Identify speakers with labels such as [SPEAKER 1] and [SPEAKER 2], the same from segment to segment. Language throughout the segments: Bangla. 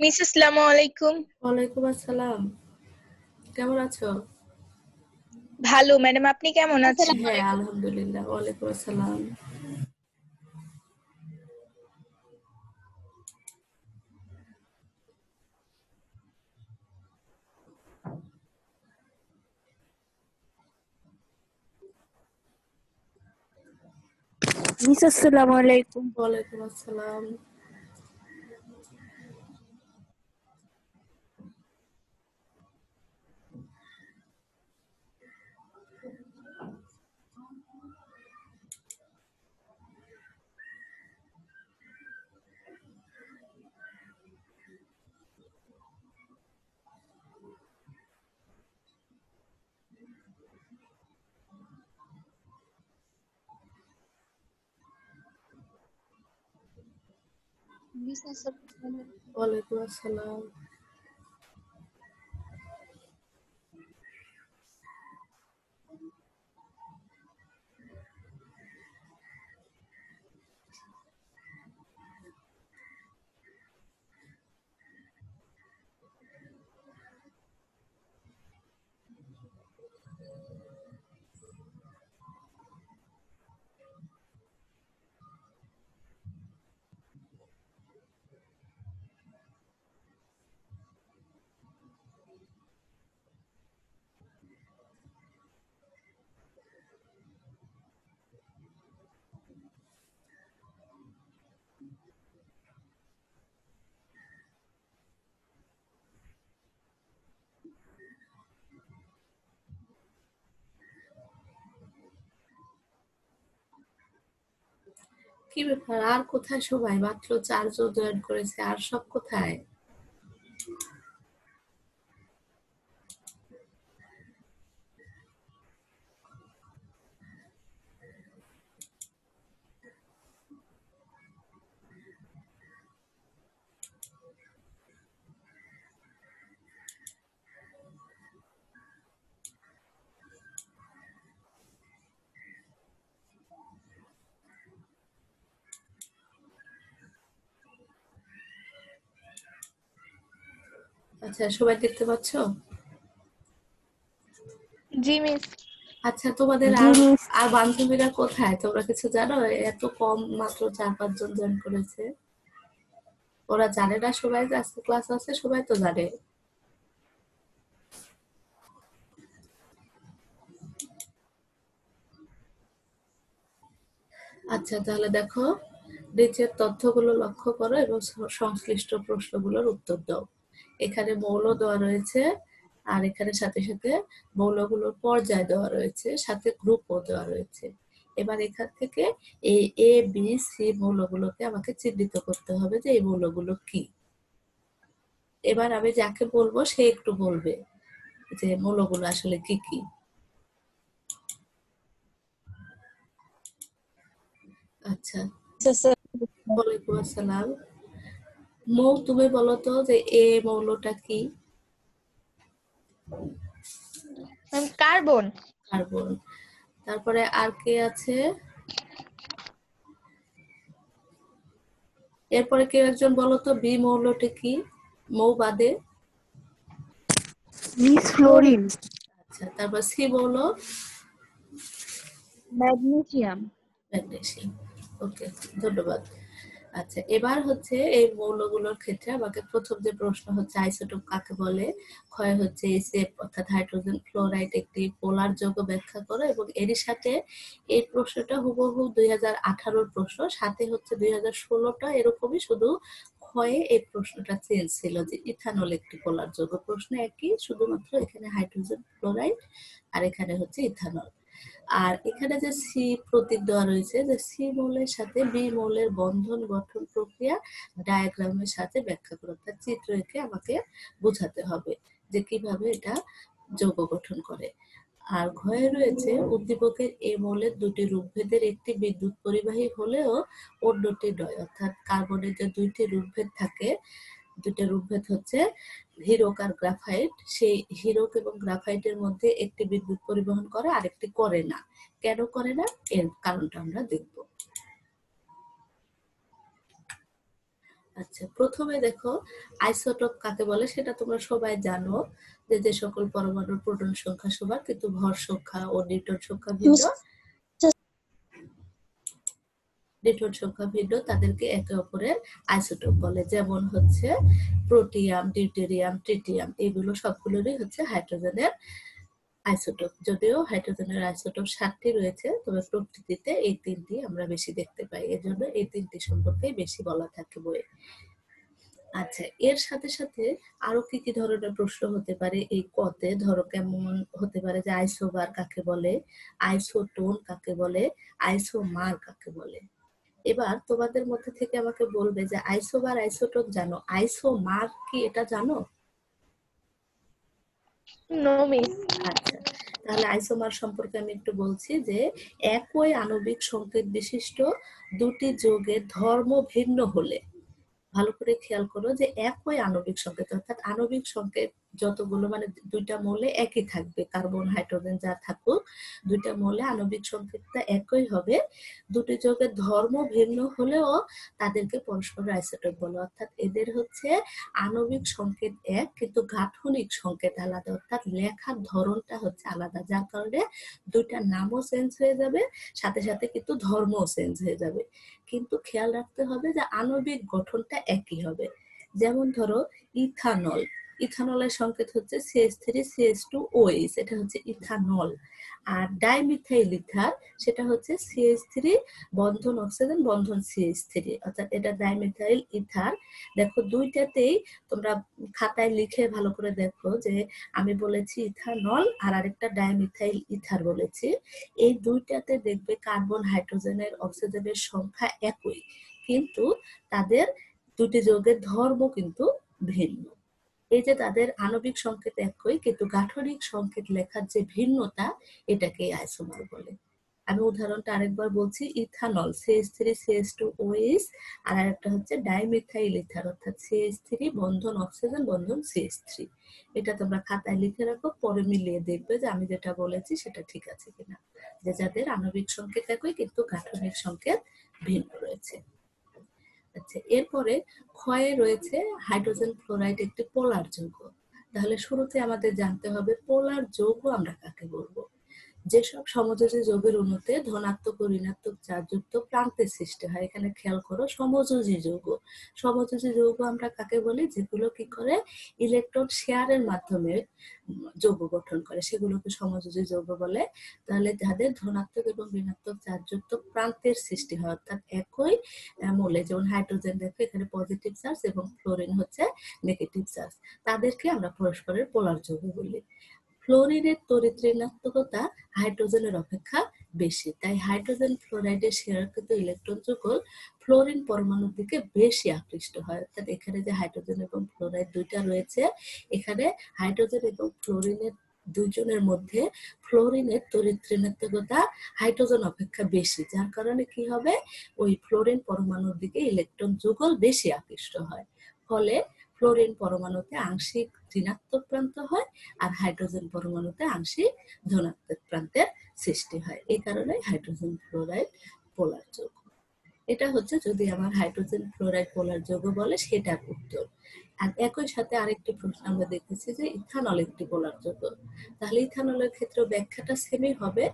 [SPEAKER 1] মিস আসসালামু আলাইকুম।
[SPEAKER 2] ওয়ালাইকুম আসসালাম। কেমন আছো?
[SPEAKER 1] ভালো ম্যাডাম, আপনি কেমন আছেন?
[SPEAKER 2] হ্যাঁ, আলহামদুলিল্লাহ। ওয়ালাইকুম আসসালাম।
[SPEAKER 3] মিস আসসালামু আলাইকুম।
[SPEAKER 2] ওয়ালাইকুম আসসালাম। ওয়ালাইকুম আসসালাম। কি ব্যাপার? আর কোথায় সবাই? মাত্র 4 জন জয়েন করেছে। আর সব কোথায়? আচ্ছা, সবাই দেখতে পাচ্ছ?
[SPEAKER 1] জি মিস।
[SPEAKER 2] আচ্ছা, তোমাদের
[SPEAKER 3] জি
[SPEAKER 2] আর
[SPEAKER 3] মিস।
[SPEAKER 2] আর বান্ধবীরা কোথায়? তোমরা কিছু জানো? এত কম, মাত্র 4-5 জন জয়েন করেছে। ওরা জানে না সবাই যে আজকে ক্লাস আছে? সবাই তো জানে। আচ্ছা, তাহলে দেখো, নিচের তথ্যগুলো লক্ষ্য করো এবং সংশ্লিষ্ট প্রশ্নগুলোর উত্তর দাও। এখানে মৌল দেওয়া রয়েছে, আর এখানে সাথে সাথে মৌলগুলোর পর্যায় দেওয়া রয়েছে, সাথে গ্রুপও দেওয়া রয়েছে। এবার এখান থেকে এই এ বি সি মৌলগুলোকে আমাকে চিহ্নিত করতে হবে যে এই মৌলগুলো কি। এবার আমি যাকে বলবো সে একটু বলবে যে মৌলগুলো আসলে কি কি। আচ্ছা, ওয়ালাইকুম আসসালাম। মৌ, তুমি বলো তো যে এ মৌলটা কি?
[SPEAKER 1] Ma'am carbon.
[SPEAKER 2] কার্বন। তারপরে আর কে আছে? এরপরে কেউ একজন বলো তো বি মৌলটা কি, মৌ বাদে?
[SPEAKER 3] Miss fluorine.
[SPEAKER 2] আচ্ছা, তারপর সি মৌল?
[SPEAKER 3] ম্যাগনেসিয়াম।
[SPEAKER 2] ম্যাগনেসিয়াম। ওকে, ধন্যবাদ। আচ্ছা, এবার হচ্ছে এই মৌলগুলোর ক্ষেত্রে আমাকে প্রথম যে প্রশ্ন হচ্ছে আইসোটোপ কাকে বলে। ক্ষয় হচ্ছে এসএফ অর্থাৎ হাইড্রোজেন ফ্লোরাইড একটি পোলার যৌগ ব্যাখ্যা করো, এবং এরই সাথে এই প্রশ্নটা হুবহু 2018-র প্রশ্ন, সাথে হচ্ছে 2016টা এরকমই, শুধু ক্ষয়ে এই প্রশ্নটা চেঞ্জ ছিল যে ইথানল একটি পোলার যৌগ। প্রশ্ন একই, শুধুমাত্র এখানে হাইড্রোজেন ফ্লোরাইড আর এখানে হচ্ছে ইথানল। আর এখানে যে সি প্রতীক দেওয়া রয়েছে, যে সি মৌলের সাথে বি মৌলের বন্ধন গঠন প্রক্রিয়া ডায়াগ্রামের সাথে ব্যাখ্যা করো, তার চিত্র এঁকে আমাকে বোঝাতে হবে যে কিভাবে এটা যৌগ গঠন করে। আর ঘয়ে রয়েছে উদ্দীপকের এ মৌলের দুটি রূপভেদের একটি বিদ্যুৎ পরিবাহী হলেও অন্যটি নয়, অর্থাৎ কার্বনের যে দুইটি রূপভেদ থাকে, দুইটা রূপভেদ হচ্ছে হীরক আর গ্রাফাইট, সেই হীরক এবং গ্রাফাইটের মধ্যে একটি বিদ্যুৎ পরিবহন করে, আরেকটি করে না। কেন করে না, এর কারণটা আমরা দেখব। আচ্ছা, প্রথমে দেখো আইসোটোপ কাকে বলে সেটা তোমরা সবাই জানো, যে যে সকল পরমাণুর প্রোটন সংখ্যা সমান কিন্তু ভর সংখ্যা ও নিউটন সংখ্যা ভিন্ন, তাদেরকে একে অপরের আইসোটোপ বলে। যেমন হচ্ছে প্রোটিয়াম, ডিউটেরিয়াম, ট্রিটিয়াম, এগুলো সবগুলোরই হচ্ছে হাইড্রোজেনের আইসোটোপ। যদিও হাইড্রোজেনের আইসোটোপ 7টি রয়েছে, তবে প্রকৃতিতে এই 3টি আমরা বেশি দেখতে পাই, এজন্য এই 3টি সম্পর্কে বেশি বলা থাকে বইয়ে। আচ্ছা, এর সাথে সাথে আরো কি কি ধরনের প্রশ্ন হতে পারে এই কতে? ধরো কেমন হতে পারে যে আইসোবার কাকে বলে, আইসোটোন কাকে বলে, আইসোমার কাকে বলে। এবার তোমাদের মধ্যে থেকে আমাকে বলবে যে আইসোবার আইসোটোন জানো, আইসোমার কি এটা জানো?
[SPEAKER 1] No miss.
[SPEAKER 2] আচ্ছা, তাহলে আইসোমার সম্পর্কে আমি একটু বলছি যে একই আণবিক সংকেত বিশিষ্ট দুটি যৌগের ধর্ম ভিন্ন হলে, ভালো করে খেয়াল করো যে একই আণবিক সংকেত, অর্থাৎ আণবিক সংকেত যতগুলো মানে দুইটা মৌলে একই থাকবে, কার্বন হাইড্রোজেন যা থাকুক, দুইটা মৌলে আণবিক সংকেতটা একই হবে। দুটি যৌগের ধর্ম ভিন্ন হলেও তাদেরকে পরস্পর আইসোটোপ বলে, অর্থাৎ এদের হচ্ছে আণবিক সংকেত এক কিন্তু গাঠনিক সংকেত আলাদা, অর্থাৎ লেখার ধরনটা হচ্ছে আলাদা, যার কারণে দুইটা নামও চেঞ্জ হয়ে যাবে, সাথে সাথে কিন্তু ধর্মও চেঞ্জ হয়ে যাবে। কিন্তু খেয়াল রাখতে হবে যে আণবিক গঠনটা একই হবে। যেমন ধরো ইথানল, ইথানলের সংকেত হচ্ছে CH3CH2OH, এটা হচ্ছে ইথানল। আর ডাইমিথাইল ইথার, সেটা হচ্ছে CH3 বন্ধন অক্সিজেন বন্ধন CH3, অর্থাৎ এটা ডাইমিথাইল ইথার। দেখো দুইটাতেই তোমরা খাতায় লিখে ভালো করে দেখো যে আমি বলেছি ইথানল আর আরেকটা ডাইমিথাইল ইথার বলেছি। এই দুইটাতে দেখবে কার্বন হাইড্রোজেনের অক্সিজেনের সংখ্যা একই, কিন্তু তাদের দুটি যৌগের ধর্ম কিন্তু ভিন্ন। এই যে তাদের আণবিক সংকেত একই কিন্তু গাঠনিক সংকেত লেখার যে ভিন্নতা, এটাকে আইসোমার বলে। আমি উদাহরণটা আরেকবার বলছি, ইথানল CH3CH2OH আর আরেকটা হচ্ছে ডাইমিথাইল ইথার, অর্থাৎ CH3 বন্ধন অক্সিজেন বন্ধন CH3। এটা তোমরা খাতায় লিখে রাখো, পরে মিলিয়ে দেখবে যে আমি যেটা বলেছি সেটা ঠিক আছে কিনা, যে যাদের আণবিক সংকেত একই কিন্তু গাঠনিক সংকেত ভিন্ন রয়েছে। আচ্ছা, এরপরে ক্ষয়ে রয়েছে হাইড্রোজেন ফ্লোরাইড একটি পোলার যৌগ। তাহলে শুরুতে আমাদের জানতে হবে পোলার যৌগ আমরা কাকে বলবো। যেসব সমযোজী যৌগের অণুতে ধনাত্মক ও ঋণাত্মক চার্জযুক্ত প্রান্তের সৃষ্টি হয়, এখানে খেয়াল করো সমযোজী যৌগ। সমযোজী যৌগ আমরা কাকে বলি? যেগুলো কি করে ইলেকট্রন শেয়ারের মাধ্যমে যৌগ গঠন করে, সেগুলোকে সমযোজী যৌগ বলে। তাহলে যাদের ধনাত্মক এবং ঋণাত্মক চার্জযুক্ত প্রান্তের সৃষ্টি হয়, অর্থাৎ একই মৌলে, যেমন হাইড্রোজেন দেখো এখানে পজিটিভ চার্জ এবং ফ্লোরিন হচ্ছে নেগেটিভ চার্জ, তাদেরকে আমরা পরস্পরের পোলার যৌগ বলি। ফ্লোরিনের তড়িৎ ঋণাত্মকতা হাইড্রোজেনের অপেক্ষা বেশি, তাই হাইড্রোজেন ফ্লোরাইডের শেয়ারকৃত ইলেকট্রন যুগল ফ্লোরিন পরমাণুর দিকে বেশি আকৃষ্ট হয়। অর্থাৎ এখানে যে হাইড্রোজেন এবং ফ্লোরাইড দুইটা রয়েছে, এখানে হাইড্রোজেন এবং ফ্লোরিনের দুইজনের মধ্যে ফ্লোরিনের তড়িৎ ঋণাত্মকতা হাইড্রোজেন অপেক্ষা বেশি, যার কারণে কি হবে, ওই ফ্লোরিন পরমাণুর দিকে ইলেকট্রন যুগল বেশি আকৃষ্ট হয়। ফলে ফ্লোরিন পরমাণুতে আংশিক ঋণাত্মক প্রান্ত হয় আর হাইড্রোজেন পরমাণুতে আংশিক ধনাত্মক প্রান্তের সৃষ্টি হয়। এই কারণে হাইড্রোজেন ফ্লোরাইড পোলার যৌগ। এটা হচ্ছে যদি আমার হাইড্রোজেন ফ্লোরাইড পোলার যৌগ বলে সেটার উত্তর। আর একই সাথে আরেকটি প্রশ্ন আমরা দেখতেছি যে ইথানল একটি পোলার যৌগ। তাহলে ইথানলের ক্ষেত্রে ব্যাখ্যাটা সেমই হবে।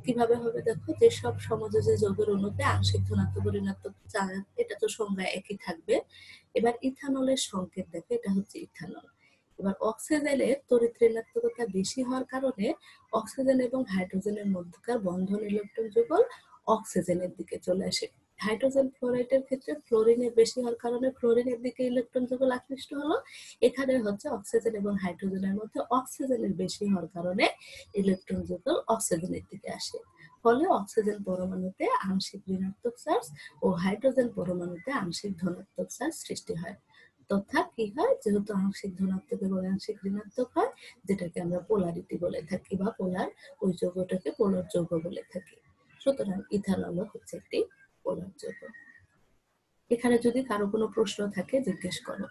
[SPEAKER 2] কিভাবে হবে দেখো, যেসব সমযোজী যৌগের অণুতে আংশিক ধনাত্মক ও ঋণাত্মক চার্জ, এটা তো সংজ্ঞা একই থাকবে। এবার ইথানলের সংকেত দেখো, এটা হচ্ছে ইথানল। এবার অক্সিজেনের তড়িৎ ঋণাত্মকতা বেশি হওয়ার কারণে অক্সিজেন এবং হাইড্রোজেনের মধ্যকার বন্ধন ইলেকট্রন যুগল অক্সিজেনের দিকে চলে আসে। হাইড্রোজেন ফ্লোরাইডের ক্ষেত্রে ফ্লোরিনের বেশি হওয়ার কারণে ফ্লোরিনের দিকে ইলেকট্রন যুগল আকৃষ্ট হলো। এখানে হচ্ছে অক্সিজেন এবং হাইড্রোজেনের মধ্যে অক্সিজেনের বেশি হওয়ার কারণে ইলেকট্রন যুগল অক্সিজেনের দিকে আসে। ফলে অক্সিজেন পরমাণুতে আংশিক ঋণাত্মক চার্জ ও হাইড্রোজেন পরমাণুতে আংশিক ধনাত্মক চার্জ সৃষ্টি হয়। তথা কি হয়, যেহেতু আংশিক ধনাত্মক এবং আংশিক ঋণাত্মক হয়, যেটাকে আমরা পোলারিটি বলে থাকি বা পোলার, ওই যৌগটাকে পোলার যৌগ বলে থাকি। সুতরাং ইথানল হচ্ছে একটি পোলার যৌগ। এখানে যদি কারো কোনো প্রশ্ন থাকে জিজ্ঞেস করো।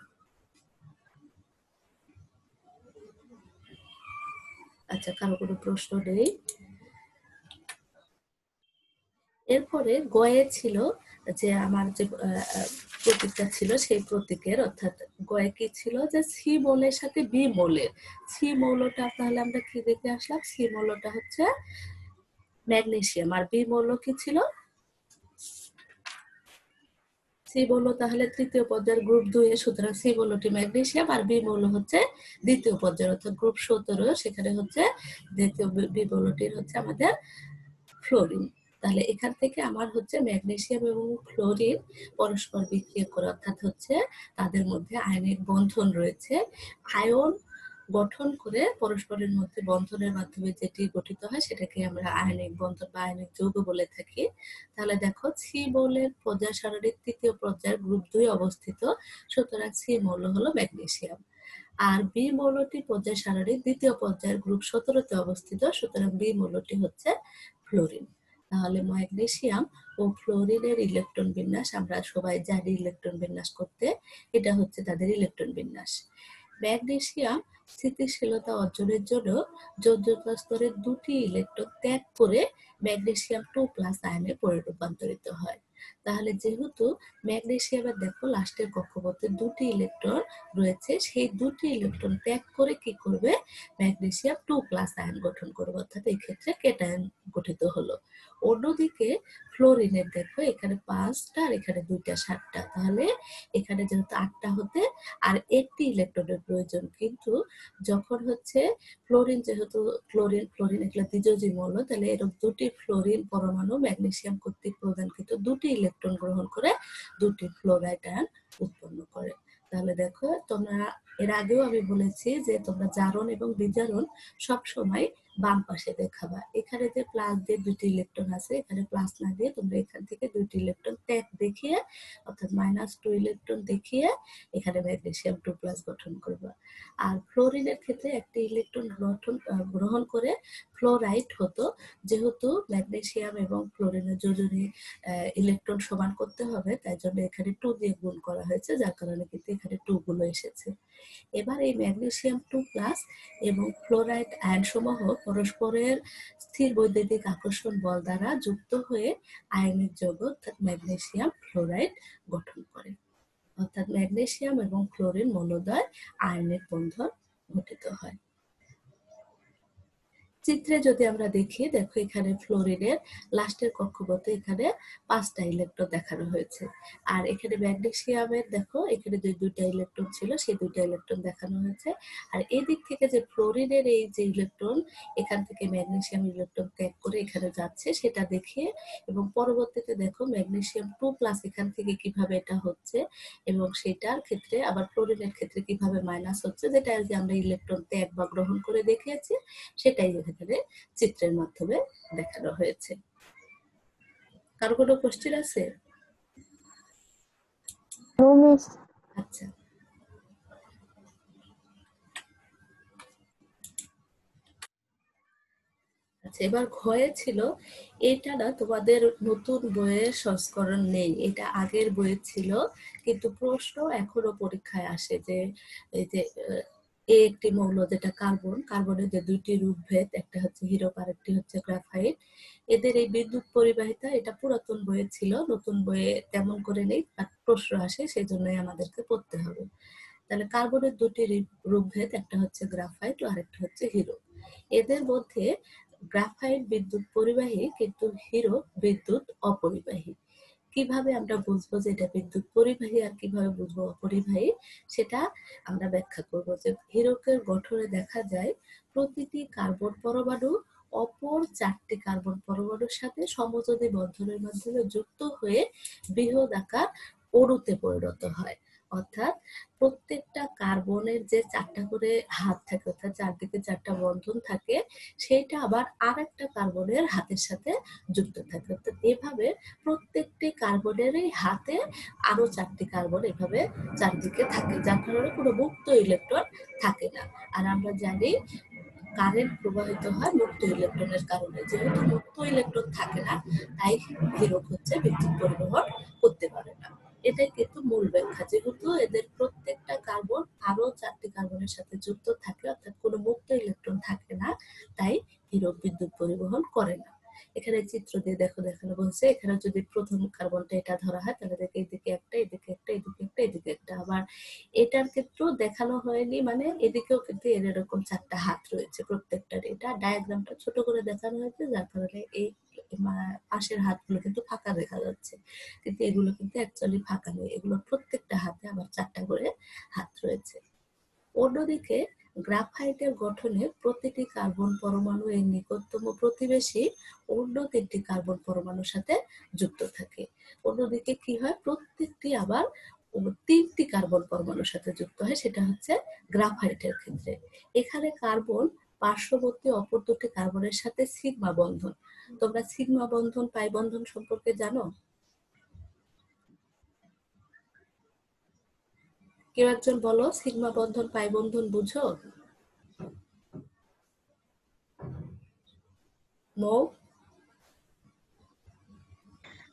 [SPEAKER 2] আচ্ছা, কারো কোনো প্রশ্ন নেই। এরপরে গয়ে ছিল যে আমার যে প্রতীকটা ছিল সেই প্রতীকের, অর্থাৎ গয়ে কি ছিল যে সি মৌলের সাথে বি মৌলের, সি মৌলটা তাহলে আমরা কি দেখে আসলাম, সি মৌলটা হচ্ছে ম্যাগনেসিয়াম, আর বি মৌল কি ছিল, সি মৌল তাহলে তৃতীয় পর্যায়ের গ্রুপ 2 এ, সুতরাং সি মৌলটি ম্যাগনেসিয়াম, আর বি মৌল হচ্ছে দ্বিতীয় পর্যায়ের অর্থাৎ গ্রুপ 17, সেখানে হচ্ছে দ্বিতীয় বি মৌলটির হচ্ছে আমাদের ফ্লোরিন। তাহলে এখান থেকে আমার হচ্ছে ম্যাগনেসিয়াম এবং ফ্লোরিন পরস্পর বিক্রিয়া করে, অর্থাৎ হচ্ছে তাদের মধ্যে আয়নিক বন্ধন রয়েছে, আয়ন গঠন করে পরস্পরের মধ্যে বন্ধনের মাধ্যমে যেটি গঠিত হয় সেটাকে আমরা আয়নিক বন্ধন বা আয়নিক যৌগ বলে থাকি। তাহলে দেখো সি মৌলের পর্যায় সারণীর তৃতীয় পর্যায়ের গ্রুপ 2 অবস্থিত, সুতরাং সি মৌল হলো ম্যাগনেসিয়াম, আর বি মৌলটি পর্যায় সারণীর দ্বিতীয় পর্যায়ের গ্রুপ 17 অবস্থিত, সুতরাং বি মৌলটি হচ্ছে ফ্লোরিন। তাহলে ম্যাগনেসিয়াম ও ফ্লোরিনের ইলেকট্রন বিন্যাস আমরা সবাই জানি ইলেকট্রন বিন্যাস করতে, এটা হচ্ছে তাদের ইলেকট্রন বিন্যাস। ম্যাগনেসিয়াম স্থিতিশীলতা অর্জনের জন্য যোজ্যতা স্তরের 2টি ইলেকট্রন ত্যাগ করে ম্যাগনেসিয়াম 2+ আয়নে রূপান্তরিত হয়। তাহলে যেহেতু ম্যাগনেসিয়ামের দেখো লাস্টের কক্ষপথে 2টি ইলেকট্রন রয়েছে, সেই 2টি ইলেকট্রন ত্যাগ করে কি করবে, ম্যাগনেসিয়াম 2+ আয়ন গঠন করবে, অর্থাৎ এই ক্ষেত্রে কেটায়ন গঠিত হলো। অন্যদিকে ফ্লোরিনের দেখো এখানে 5টা আর এখানে 2টা 7টা, তাহলে এখানে যেহেতু 8টা হতে আর একটি ইলেকট্রনের প্রয়োজন, কিন্তু যখন হচ্ছে ফ্লোরিন, যেহেতু ফ্লোরিন ফ্লোরিন এগুলো দ্বিযোজী মৌল, তাহলে এরকম 2টি ফ্লোরিন পরমাণু ম্যাগনেসিয়াম কর্তৃক প্রদানকৃত 2টি ইলেকট্রন গ্রহণ করে 2টি ফ্লোরাইড আয়ন উৎপন্ন করে। তাহলে দেখো তোমরা এর আগেও আমি বলেছি যে তোমরা জারণ এবং বিজারণ সব সময় বাম পাশে দেখাবা, এখানে যে প্লাস দিয়ে 2টি ইলেকট্রন আছে, এখানে প্লাস না দিয়ে তোমরা এখান থেকে 2টি ইলেকট্রন ত্যাগ দেখিয়ে, অর্থাৎ -2 ইলেকট্রন দেখিয়ে এখানে ম্যাগনেসিয়াম 2+ গঠন করবে। আর ফ্লোরিনের ক্ষেত্রে একটি ইলেকট্রন গ্রহণ করে ফ্লোরাইড হতো, যেহেতু ম্যাগনেসিয়াম এবং ফ্লোরিনের যোজনী ইলেকট্রন সমান করতে হবে, তাই জন্য এখানে 2 দিয়ে গুণ করা হয়েছে, যার কারণে কিন্তু এখানে 2 গুলো এসেছে। এবার এই ম্যাগনেসিয়াম 2+ এবং ফ্লোরাইড আয়ন সমূহ পরস্পরের স্থির বৈদ্যুতিক আকর্ষণ বল দ্বারা যুক্ত হয়ে আয়নিক যৌগ অর্থাৎ ম্যাগনেসিয়াম ফ্লোরাইড গঠন করে, অর্থাৎ ম্যাগনেসিয়াম এবং ফ্লোরিন মৌলদ্বয় আয়নিক বন্ধন গঠিত হয়। চিত্রে যদি আমরা দেখি, দেখো এখানে ফ্লোরিনের লাস্টের কক্ষপথে এখানে 5টা ইলেকট্রন দেখানো হয়েছে, আর এখানে ম্যাগনেসিয়ামের দেখো এখানে যে 2টা ইলেকট্রন ছিল সেই 2টা ইলেকট্রন দেখানো হয়েছে, আর এই দিক থেকে যে ফ্লোরিনের এই যে ইলেকট্রন এখান থেকে ম্যাগনেসিয়াম ইলেকট্রন ত্যাগ করে এখানে যাচ্ছে সেটা দেখিয়ে, এবং পরবর্তীতে দেখো ম্যাগনেসিয়াম 2+ এখান থেকে কিভাবে এটা হচ্ছে, এবং সেটার ক্ষেত্রে আবার ফ্লোরিনের ক্ষেত্রে কিভাবে মাইনাস হচ্ছে, যেটা যে আমরা ইলেকট্রন ত্যাগ বা গ্রহণ করে দেখিয়েছি, সেটাই এখানে চিত্রের মাধ্যমে দেখানো হয়েছে। কারো কোনো কোশ্চেন আছে? আচ্ছা, আচ্ছা এবার ঘয়ে ছিল, এটা না তোমাদের নতুন বইয়ের সংস্করণ নেই, এটা আগের বইয়ে ছিল, কিন্তু প্রশ্ন এখনো পরীক্ষায় আসে যে এই যে একটি মৌল যেটা কার্বন, কার্বনের যে 2টি রূপভেদ, একটা হচ্ছে হিরো আর একটি হচ্ছে গ্রাফাইট, এদের এই বিদ্যুৎ পরিবাহিতা, এটা পুরাতন বইয়ে ছিল, নতুন বইয়ে তেমন করে নেই, বাট প্রশ্ন আসে সেই জন্যই আমাদেরকে পড়তে হবে। তাহলে কার্বনের 2টি রূপভেদ, একটা হচ্ছে গ্রাফাইট আর একটা হচ্ছে হিরো, এদের মধ্যে গ্রাফাইট বিদ্যুৎ পরিবাহী কিন্তু হিরো বিদ্যুৎ অপরিবাহী। কিভাবে আমরা বুঝবো যে এটা বিদ্যুৎ পরিবাহী আর কিভাবে বুঝবো অপরিবাহী, সেটা আমরা ব্যাখ্যা করব। যে হিরোকের গঠনে দেখা যায় প্রতিটি কার্বন পরমাণু অপর 4টি কার্বন পরমাণুর সাথে সমযোজী বন্ধনের মাধ্যমে যুক্ত হয়ে বৃহদাকার অণুতে পরিণত হয়, অর্থাৎ প্রত্যেকটা কার্বনের যে 4টা করে হাত থাকে, অর্থাৎ চারদিকে 4টা বন্ধন থাকে, সেটা আবার আরেকটা কার্বনের হাতের সাথে যুক্ত থাকে, অর্থাৎ এভাবে প্রত্যেকটি কার্বনেরই হাতে আরো 4টি কার্বন এভাবে চারদিকে থাকে, যার কারণে কোনো মুক্ত ইলেকট্রন থাকে না। আর আমরা জানি কারেন্ট প্রবাহিত হয় মুক্ত ইলেকট্রনের কারণে, যেহেতু মুক্ত ইলেকট্রন থাকে না তাই হীরক হচ্ছে বিদ্যুৎ পরিবহন করতে পারে না। এটাই কিন্তু মূল ব্যাখ্যা, যেহেতু এদের প্রত্যেকটা কার্বন আরো 4টি কার্বনের সাথে যুক্ত থাকে, অর্থাৎ কোনো মুক্ত ইলেকট্রন থাকে না, তাই হীরক বিদ্যুৎ পরিবহন করে না। এখানে চিত্র দিয়ে দেখো দেখানো বলছে, এখানে যদি প্রথম কার্বনটা এটা ধরা হয়, তাহলে দেখো এইদিকে একটা, এদিকে একটা, একটা এদিকে একটা। আবার এটার ক্ষেত্রেও দেখানো হয়নি, মানে এদিকেও কিন্তু এর এরকম 4টা হাত রয়েছে প্রত্যেকটার। এটা ডায়াগ্রামটা ছোট করে দেখানো হয়েছে, যার কারণে এই পাশের হাতগুলো কিন্তু ফাঁকা দেখা যাচ্ছে, কিন্তু এগুলো কিন্তু অ্যাকচুয়ালি ফাঁকা নেই। এগুলো প্রত্যেকটা হাতে আবার 4টা করে হাত রয়েছে। অন্যদিকে গ্রাফাইটের গঠনে প্রতিটি কার্বন পরমাণু এর নিকটতম প্রতিবেশী অন্য 3টি কার্বন পরমাণুর সাথে যুক্ত থাকে। অন্যদিকে কি হয়, প্রত্যেকটি আবার 3টি কার্বন পরমাণুর সাথে যুক্ত হয়, সেটা হচ্ছে গ্রাফাইটের ক্ষেত্রে। এখানে কার্বন পার্শ্ববর্তী অপর 2টি কার্বনের সাথে সিগমা বন্ধন। তোমরা সিগমা বন্ধন, পাই বন্ধন সম্পর্কে জানো? কেউ একজন বলো, সিগমা বন্ধন পাই বন্ধন বুঝো? মৌ?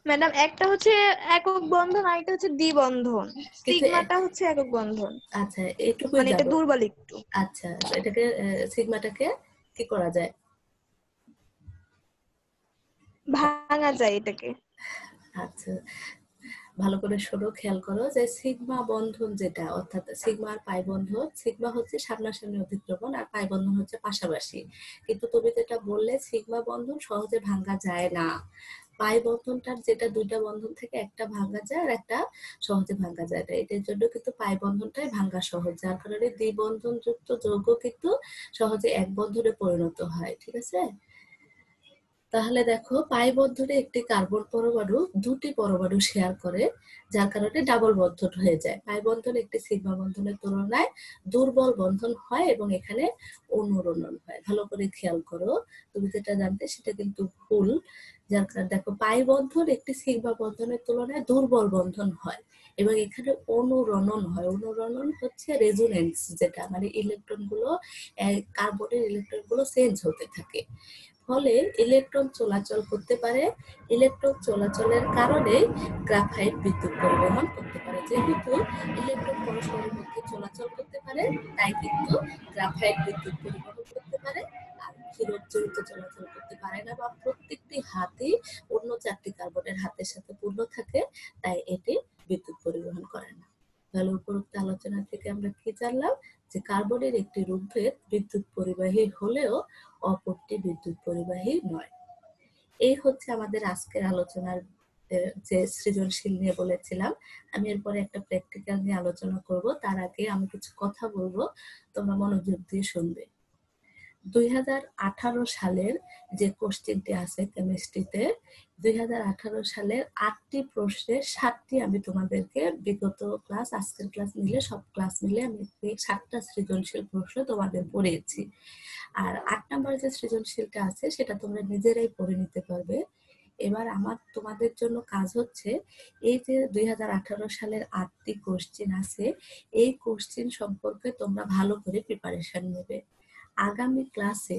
[SPEAKER 1] ম্যাডাম একটা হচ্ছে একক বন্ধন, আরেকটা হচ্ছে দ্বিবন্ধন।
[SPEAKER 2] কিন্তু
[SPEAKER 1] সিগমাটা হচ্ছে একক বন্ধন,
[SPEAKER 2] আচ্ছা, এইটুকুই
[SPEAKER 1] মানে এটা
[SPEAKER 2] জানো।
[SPEAKER 1] দুর্বল একটু।
[SPEAKER 2] আচ্ছা, এটাকে সিগমাটাকে কি করা যায়?
[SPEAKER 1] ভাঙা যায় এটাকে।
[SPEAKER 2] আচ্ছা, ভালো করে শোনো, খেয়াল করো যে সিগমা বন্ধন যেটা, অর্থাৎ সিগমা আর পাই বন্ধন, সিগমা হচ্ছে সামনাসামনি অতিক্রমণ আর পাই বন্ধন হচ্ছে পাশাপাশি। কিন্তু তুমি যেটা বললে সিগমা বন্ধন সহজে ভাঙা যায় না, পাই বন্ধনটার যেটা 2টা বন্ধন থেকে একটা ভাঙা যায় আর একটা সহজে ভাঙা যায় না। এটার জন্য কিন্তু পাই বন্ধনটাই ভাঙা সহজ, যার কারণে দ্বিবন্ধন যুক্ত যৌগ কিন্তু সহজে এক বন্ধনে পরিণত হয়। ঠিক আছে? তাহলে দেখো, পাই বন্ধনে একটি কার্বন পরমাণু 2টি পরমাণু শেয়ার করে, যার কারণে ডাবল বন্ধন হয়ে যায়। পাই বন্ধন একটি সিগমা বন্ধনের তুলনায় দুর্বল বন্ধন হয় এবং এখানে অনুরণন হয়। ভালো করে খেয়াল করো, তুমি যেটা জানতে সেটা কিন্তু ভুল। যার কারণে দেখো, পাই বন্ধন একটি সিগমা বন্ধনের তুলনায় দুর্বল বন্ধন হয় এবং এখানে অনুরণন হয়। অনুরণন হচ্ছে রেজোনেন্স, যেটা মানে ইলেকট্রন গুলো, কার্বনের ইলেকট্রন গুলো চেঞ্জ হতে থাকে, ফলে ইলেকট্রন চলাচল করতে পারে। ইলেকট্রন চলাচলের কারণে গ্রাফাইট বিদ্যুৎ পরিবহন করতে পারে। যেহেতু ইলেকট্রন পরস্পরের মধ্যে চলাচল করতে পারে, তাই কিন্তু গ্রাফাইট বিদ্যুৎ পরিবহন করতে পারে। আর হীরক যেহেতু চলাচল করতে পারে না বা প্রত্যেকটি হাতই অন্য 4টি কার্বনের হাতের সাথে পূর্ণ থাকে, তাই এটি বিদ্যুৎ পরিবহন করে না। তাহলে উপরোক্ত আলোচনা থেকে আমরা কি জানলাম, যে কার্বনের একটি রূপভেদ বিদ্যুৎ পরিবাহী হলেও অপরটি বিদ্যুৎ পরিবাহী নয়। এই হচ্ছে আমাদের আজকের আলোচনার যে সৃজনশীল নিয়ে বলেছিলাম। আমি এরপরে একটা প্র্যাকটিক্যাল নিয়ে আলোচনা করব, তার আগে আমি কিছু কথা বলবো, তোমরা মনোযোগ দিয়ে শুনবে। 2018 সালের যে কোশ্চেনটি আছে কেমিস্ট্রিতে, 2018 সালের 8টি প্রশ্নের 7টি আমি তোমাদেরকে বিগত ক্লাস, আজকের ক্লাস মিলে, সব ক্লাস মিলে আমি 7টা সৃজনশীল প্রশ্ন তোমাদের পড়িয়েছি। আর 8 নম্বর যে সৃজনশীলটা আছে সেটা তোমরা নিজেরাই পড়ে নিতে পারবে। এবার আমার তোমাদের জন্য কাজ হচ্ছে, এই যে 2018 সালের 8টি কোশ্চেন আছে, এই কোশ্চেন সম্পর্কে তোমরা ভালো করে প্রিপারেশন নেবে। আগামী ক্লাসে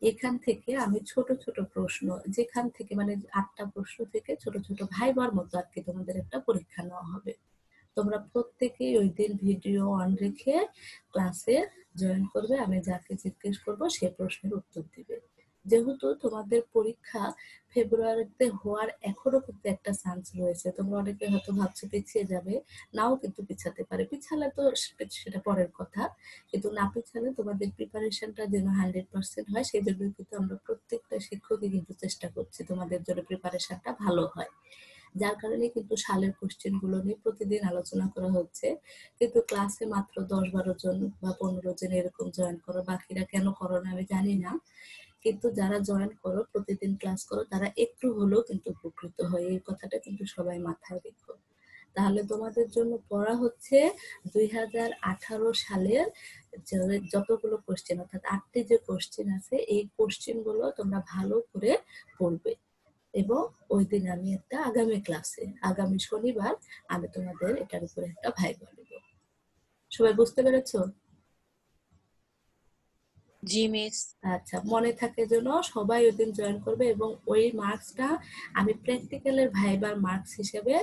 [SPEAKER 2] এখান থেকে আমি ছোট ছোট প্রশ্ন, যেখান থেকে মানে 8টা প্রশ্ন থেকে ছোট ছোট ভাইবার মতো আর কি তোমাদের একটা পরীক্ষা নেওয়া হবে। তোমরা প্রত্যেকেই ওই দিন ভিডিও অন রেখে ক্লাসে জয়েন করবে। আমি যাকে জিজ্ঞেস করব সে প্রশ্নের উত্তর দিবে। যেহেতু তোমাদের পরীক্ষা ফেব্রুয়ারিতে হওয়ার এখনো কিন্তু একটা চান্স রয়েছে, তোমরা অনেকে হয়তো ভাবছো পিছিয়ে যাবে, নাও কিন্তু পিছাতে পারে। পিছালে তো সেটা পরের কথা, কিন্তু না পিছালে তোমাদের প্রিপারেশনটা যেন 100% হয়, সেই জন্য কিন্তু আমরা প্রত্যেকটা শিক্ষকই কিন্তু চেষ্টা করছি তোমাদের জন্য প্রিপারেশনটা ভালো হয়। যার কারণে কিন্তু সালের কোশ্চেন গুলো নিয়ে প্রতিদিন আলোচনা করা হচ্ছে, কিন্তু ক্লাসে মাত্র 10-12 জন বা 15 জন এরকম জয়েন করো, বাকিরা কেন করো না আমি জানি না। কিন্তু যারা জয়েন করো, প্রতিদিন ক্লাস করো, তারা একটু হলেও কিন্তু উপকৃত হয়, এই কথাটা কিন্তু সবাই মাথায় রেখো। তাহলে তোমাদের জন্য পড়া হচ্ছে 2018 সালের যতগুলো কোশ্চেন, অর্থাৎ 8টি যে কোশ্চেন আছে, এই কোশ্চেন গুলো তোমরা ভালো করে পড়বে। এবং ওই দিন আমি একটা আগামী ক্লাসে, আগামী শনিবার আমি তোমাদের এটার উপরে একটা ভাইবা দেব। সবাই বুঝতে পেরেছো?
[SPEAKER 3] জি মিস।
[SPEAKER 2] আচ্ছা, মনে থাকে যেন সবাই ওই দিন জয়েন করবে এবং ওই মার্কসটা আমি প্র্যাকটিক্যালের ভাইবার মার্কস হিসেবে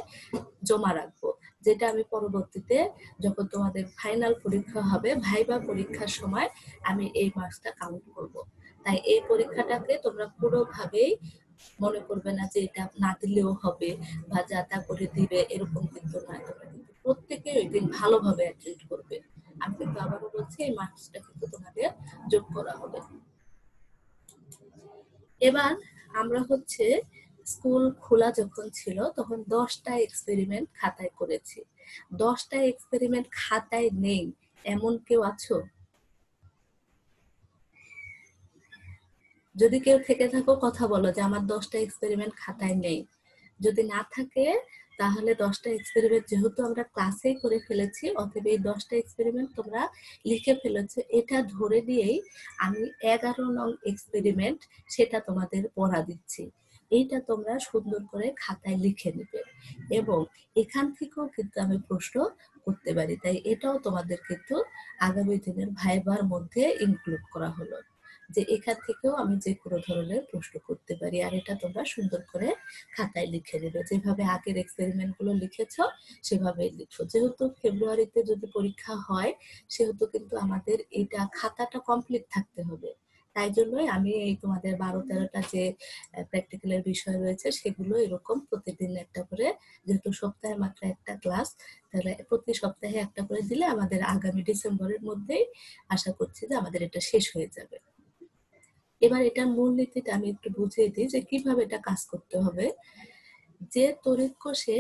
[SPEAKER 2] জমা রাখবো, যেটা আমি পরবর্তীতে যখন তোমাদের ফাইনাল পরীক্ষা হবে, ভাইবা পরীক্ষার সময় আমি এই মার্কসটা কাউন্ট করব। তাই এই পরীক্ষাটাকে তোমরা পুরোভাবেই মনে করবে না যে এটা না দিলেও হবে বা যা তা করে দিবে, এরকম কিন্তু নয়। তোমরা কিন্তু প্রত্যেকে ওই দিন ভালোভাবে অ্যাটেন্ড করবে। আমি কিন্তু আবারও বলছি এই মার্কসটা কিন্তু তোমাদের যোগ করা হবে। এবার আমরা হচ্ছে স্কুল খোলা যখন ছিল তখন 10টা এক্সপেরিমেন্ট খাতায় করেছি। 10টা এক্সপেরিমেন্ট খাতায় নেই এমন কেউ আছো? যদি কেউ থেকে থাকো কথা বলো যে আমার 10টা এক্সপেরিমেন্ট খাতায় নেই। যদি না থাকে তাহলে 10টা এক্সপেরিমেন্ট যেহেতু আমরা ক্লাসেই করে ফেলেছি, অতএব এই 10টা এক্সপেরিমেন্ট তোমরা লিখে ফেলেছো, এটা ধরে নিয়েই আমি 11 নং এক্সপেরিমেন্ট সেটা তোমাদের পড়া দিচ্ছি। এইটা তোমরা সুন্দর করে খাতায় লিখে নেবে এবং এখান থেকেও কিন্তু আমি প্রশ্ন করতে পারি, তাই এটাও তোমাদের কিন্তু আগামী দিনের ভাইবার মধ্যে ইনক্লুড করা হলো যে এখান থেকেও আমি যে কোনো ধরনের প্রশ্ন করতে পারি। আর এটা তোমরা সুন্দর করে খাতায় লিখে নেবে, যেভাবে আগের এক্সপেরিমেন্ট গুলো লিখেছো সেভাবেই লিখো। যেহেতু ফেব্রুয়ারিতে যদি পরীক্ষা হয় সেহেতু কিন্তু আমাদের এটা খাতাটা কমপ্লিট থাকতে হবে। তাই জন্যই আমি এই তোমাদের 12-13টা যে প্র্যাকটিক্যালের বিষয় রয়েছে সেগুলো এরকম প্রতিদিন একটা করে, যেহেতু সপ্তাহে মাত্র একটা ক্লাস, তাহলে প্রতি সপ্তাহে একটা করে দিলে আমাদের আগামী ডিসেম্বরের মধ্যেই আশা করছি যে আমাদের এটা শেষ হয়ে যাবে। এবার এটার মূলনীতিটা আমি একটু বুঝিয়ে দিই যে কিভাবে এটা কাজ করতে হবে। যে তড়িৎ কোষে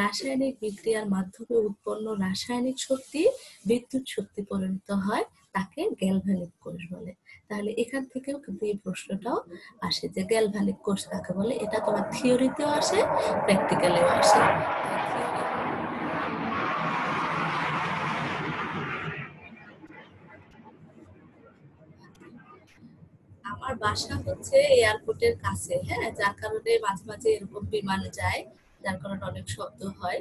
[SPEAKER 2] রাসায়নিক বিক্রিয়ার মাধ্যমে উৎপন্ন রাসায়নিক শক্তি বিদ্যুৎ শক্তি পরিণত হয় তাকে গ্যালভানিক কোষ বলে। তাহলে এখান থেকেও কিন্তু এই প্রশ্নটাও আসে যে গ্যালভানিক কোষ কাকে বলে। এটা তোমার থিওরিতেও আসে, প্র্যাকটিক্যালেও আসে। আমার বাসা হচ্ছে এয়ারপোর্টের কাছে, হ্যাঁ, যার কারণে মাঝে মাঝে এরকম বিমান যায়, যার কারণে অনেক শব্দ হয়।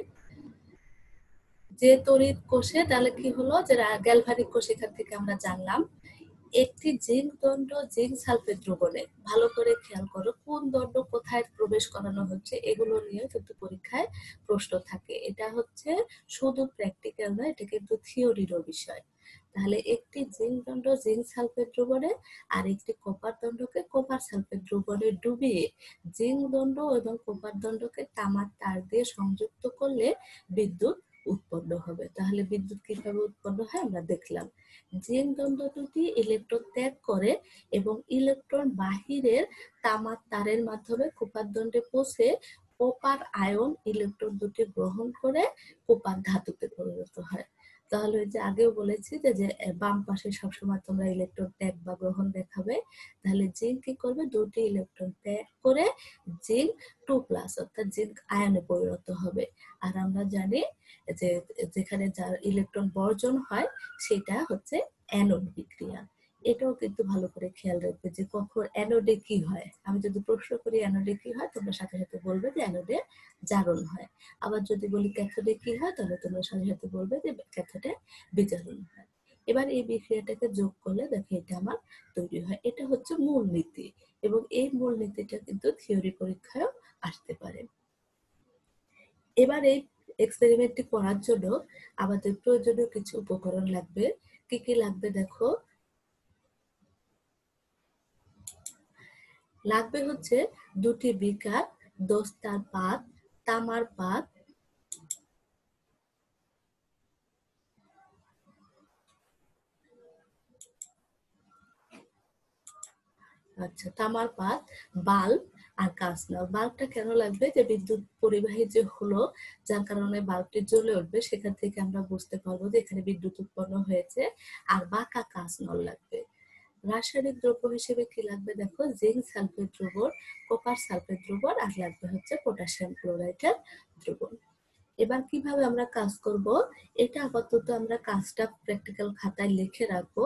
[SPEAKER 2] যে তড়িৎ কোষে তাহলে কি হলো যে গ্যালভানিক কোষ এখান থেকে আমরা জানলাম। একটি জিঙ্ক দণ্ড জিঙ্ক সালফেট দ্রবণে, ভালো করে খেয়াল করো কোন দণ্ড কোথায় প্রবেশ করানো হচ্ছে, এগুলো নিয়ে কিন্তু পরীক্ষায় প্রশ্ন থাকে। এটা হচ্ছে শুধু প্র্যাকটিক্যাল নয়, এটা কিন্তু থিওরিরও বিষয়। তাহলে একটি জিঙ্ক দণ্ড জিঙ্ক সালফেট দ্রবণে আর একটি কপার দণ্ডকে কপার সালফেট দ্রবণে ডুবিয়ে জিঙ্ক দণ্ড এবং কপার দণ্ডকে তামার তার দিয়ে সংযুক্ত করলে বিদ্যুৎ উৎপন্ন হবে। তাহলে বিদ্যুৎ কিভাবে উৎপন্ন হয় আমরা দেখলাম। জিঙ্ক দণ্ড দুটি ইলেকট্রন ত্যাগ করে এবং ইলেকট্রন বাহিরের তামার তারের মাধ্যমে কপার দণ্ডে পৌঁছে কপার আয়ন ইলেকট্রন দুটি গ্রহণ করে কপার ধাতুতে পরিণত হয়। তাহলে যে আগেও বলেছি যে বাম পাশে সবসময় তোমরা ইলেকট্রন ত্যাগ বা গ্রহণ দেখাবে, তাহলে জিঙ্ক কি করবে, দুটি ইলেকট্রন ত্যাগ করে জিঙ্ক 2+ অর্থাৎ জিঙ্ক আয়নে পরিণত হবে। আর আমরা জানি যে যেখানে যার ইলেকট্রন বর্জন হয় সেটা হচ্ছে অ্যানোড বিক্রিয়া। এটাও কিন্তু ভালো করে খেয়াল রাখবে যে কখন অ্যানোডে কি হয়। আমি যদি প্রশ্ন করি অ্যানোডে কি হয়, তোমরা সাথে সাথে বলবে যে অ্যানোডে জারণ হয়। আবার যদি বলি ক্যাথোডে কি হয়, তাহলে তোমরা সাথে সাথে বলবে যে ক্যাথোডে বিজারণ হয়। এবার এই বিক্রিয়াটাকে যোগ করলে দেখো এটা আমার তৈরি হয়। এটা হচ্ছে মূলনীতি এবং এই মূলনীতিটা কিন্তু থিওরি পরীক্ষায়ও আসতে পারে। এবার এই এক্সপেরিমেন্টটি করার জন্য আমাদের প্রয়োজনীয় কিছু উপকরণ লাগবে। কি কি লাগবে দেখো, লাগবে হচ্ছে দুটি বিকার, দস্তার পাত, তামার পাত, তামার পাত, বাল্ব আর কাঁচনাল। বাল্বটা কেন লাগবে, যে বিদ্যুৎ পরিবাহী যে হলো যার কারণে বাল্বটি জ্বলে উঠবে, সেখান থেকে আমরা বুঝতে পারবো যে এখানে বিদ্যুৎ উৎপন্ন হয়েছে। আর বাঁকা কাঁচনল লাগবে। রাসায়নিক দ্রব্য হিসেবে কি লাগবে দেখো, জিঙ্ক সালফেট দ্রবণ, কপার সালফেট দ্রবণ আর লাগবে হচ্ছে পটাশিয়াম ক্লোরাইডের দ্রবণ। এবার কিভাবে আমরা কাজ করব, এটা আপাতত আমরা কাজটা প্র্যাকটিক্যাল খাতায় লিখে রাখবো।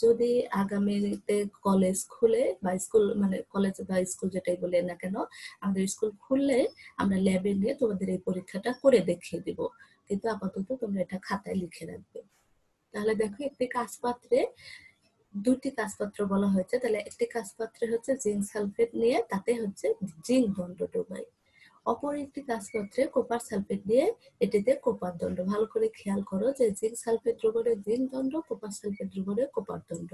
[SPEAKER 2] যদি আগামীতে কলেজ খুলে বা স্কুল, মানে কলেজ বা স্কুল যেটাই বলে না কেন, আমাদের স্কুল খুললে আমরা ল্যাবে নিয়ে তোমাদের এই পরীক্ষাটা করে দেখিয়ে দিব। কিন্তু আপাতত তোমরা এটা খাতায় লিখে রাখবে। তাহলে দেখো একটি কাঁচপাত্রে দুটি কাঁচপাত্র বলা হয়েছে, তাহলে একটি কাঁচপাত্রে হচ্ছে জিঙ্ক সালফেট নিয়ে তাতে হচ্ছে জিঙ্ক দণ্ড ডোবাই। অপর একটি কাজপত্রে কপার সালফেট দিয়ে এটিতে কপার দণ্ড। ভালো করে খেয়াল করো যে জিঙ্ক সালফেট দ্রবণে জিঙ্ক দণ্ড, কপার সালফেট দ্রবণে কপার দণ্ড।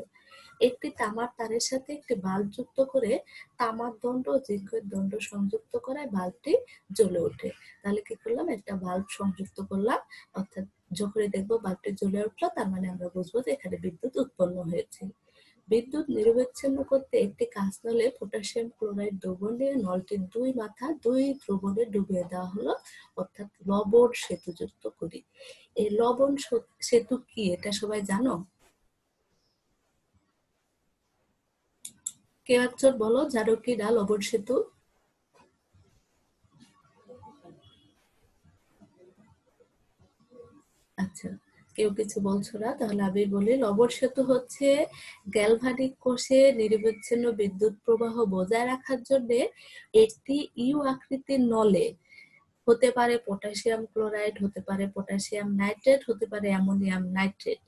[SPEAKER 2] একটি তামার তারের সাথে একটি বাল্ব যুক্ত করে তামার দণ্ড ও জিঙ্কের দণ্ড সংযুক্ত করায় বাল্বটি জ্বলে ওঠে। তাহলে কি করলাম, একটা বাল্ব সংযুক্ত করলাম, অর্থাৎ যখনই দেখবো বাল্বটি জ্বলে উঠলো তার মানে আমরা বুঝবো যে এখানে বিদ্যুৎ উৎপন্ন হয়েছে। বিদ্যুৎ নিরবচ্ছিন্ন করতে একটি কাঁচ নলে পটাশিয়াম ক্লোরাইড দ্রবণ নিয়ে নলটির দুই মাথা দুই দ্রবণে ডুবিয়ে দেওয়া হলো, অর্থাৎ লবণ সেতুযুক্ত করি। এই লবণ সেতু কি এটা সবাই জানো? কেউ একজন বলো, জানো কি না লবণ সেতু? আচ্ছা, কেউ কিছু বলছো না, তাহলে আমি বলি লবণ সেতু হচ্ছে গ্যালভানিক কোষে নিরবচ্ছিন্ন বিদ্যুৎ প্রবাহ বজায় রাখার জন্য একটি ইউ আকৃতির নলে, হতে পারে পটাশিয়াম ক্লোরাইড, হতে পারে পটাশিয়াম নাইট্রেট, হতে পারে অ্যামোনিয়াম নাইট্রেট,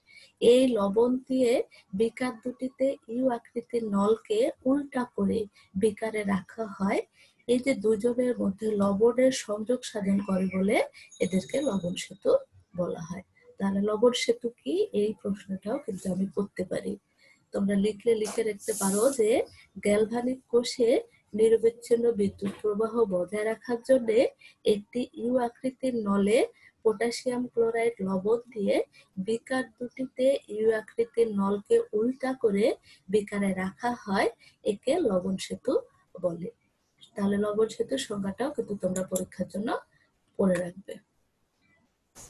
[SPEAKER 2] এই লবণ দিয়ে বিকার দুটিতে ইউ আকৃতির নলকে উল্টা করে বিকারে রাখা হয়। এই যে দুজনের মধ্যে লবণের সংযোগ সাধন করে বলে এদেরকে লবণ সেতু বলা হয়। তাহলে লবণ সেতু কি, এই প্রশ্নটাও কিন্তু আমি করতে পারি। তোমরা লিখলে লিখে রাখতে পারো যে গ্যালভানিক কোষে নিরবচ্ছিন্ন বিদ্যুৎ প্রবাহ বজায় রাখার জন্য একটি ইউ আকৃতির নলে পটাশিয়াম ক্লোরাইড লবণ দিয়ে বিকার দুটিতে ইউ আকৃতির নলকে উল্টা করে বিকারে রাখা হয়, একে লবণ সেতু বলে। তাহলে লবণ সেতুর সংজ্ঞাটাও কিন্তু তোমরা পরীক্ষার জন্য পড়ে রাখবে।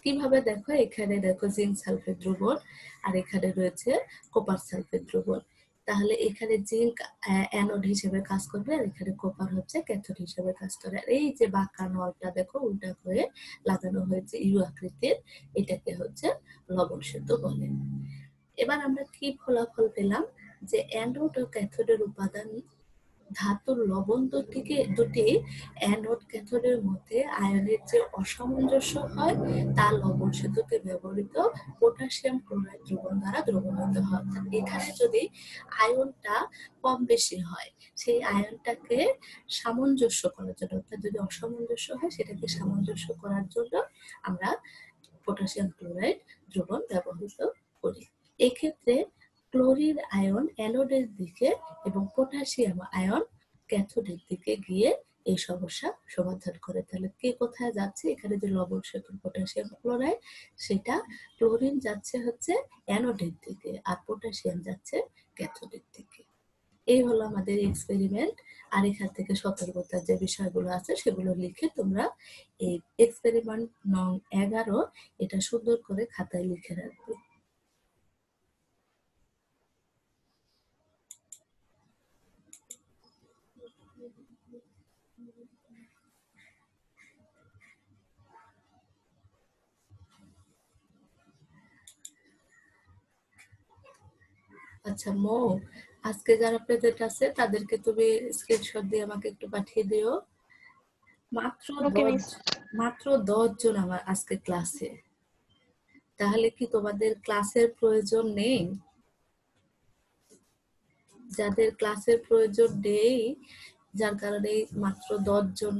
[SPEAKER 2] কিভাবে দেখো, এখানে দেখো জিঙ্ক সালফেট দ্রবণ আর এখানে রয়েছে কপার সালফেট দ্রবণ। তাহলে এখানে জিঙ্ক অ্যানোড হিসেবে কাজ করবে আর এখানে কপার হচ্ছে ক্যাথোড হিসেবে কাজ করে। আর এই যে বাঁকা নলটা দেখো উল্টা করে লাগানো হয়েছে ইউ আকৃতির, এটাকে হচ্ছে লবণ সেতু বলে। এবার আমরা কি ফলাফল পেলাম, যে অ্যানোড ও ক্যাথোডের উপাদান ধাতুর লবণ দুটি অ্যানোড ক্যাথোডের মধ্যে আয়নের যে অসামঞ্জস্য হয় তা লবণ সেতুতে ব্যবহৃত পটাশিয়াম ক্লোরাইড দ্রবণ দ্বারা দ্রবণীভূত হয়। অর্থাৎ এখানে যদি আয়নটা কম বেশি হয়, সেই আয়নটাকে সামঞ্জস্য করার জন্য, অর্থাৎ যদি অসামঞ্জস্য হয় সেটাকে সামঞ্জস্য করার জন্য আমরা পটাশিয়াম ক্লোরাইড দ্রবণ ব্যবহৃত করি। এক্ষেত্রে ক্লোরিন আয়ন অ্যানোডের দিকে এবং পটাশিয়াম আয়ন ক্যাথোডের দিকে গিয়ে এই সমস্যা সমাধান করে। তাহলে কে কোথায় যাচ্ছে, এখানে যে লবণ সেতু পটাশিয়াম ক্লোরাইড, সেটা ক্লোরিন যাচ্ছে হচ্ছে অ্যানোডের দিকে আর পটাশিয়াম যাচ্ছে ক্যাথোডের দিকে। এই হলো আমাদের এক্সপেরিমেন্ট। আর এখান থেকে সতর্কতার যে বিষয়গুলো আছে সেগুলো লিখে তোমরা এই এক্সপেরিমেন্ট নং 11 এটা সুন্দর করে খাতায় লিখে রাখবে। আচ্ছা মো, আজকে যারা প্রেজেন্ট আছে তাদেরকে তুমি স্ক্রিনশট দিয়ে আমাকে একটু পাঠিয়ে দিও। মাত্র 10 জন আমার আজকে ক্লাসে। তাহলে কি তোমাদের ক্লাসের প্রয়োজন নেই? যাদের ক্লাসের প্রয়োজন নেই, যার কারণে মাত্র 10 জন,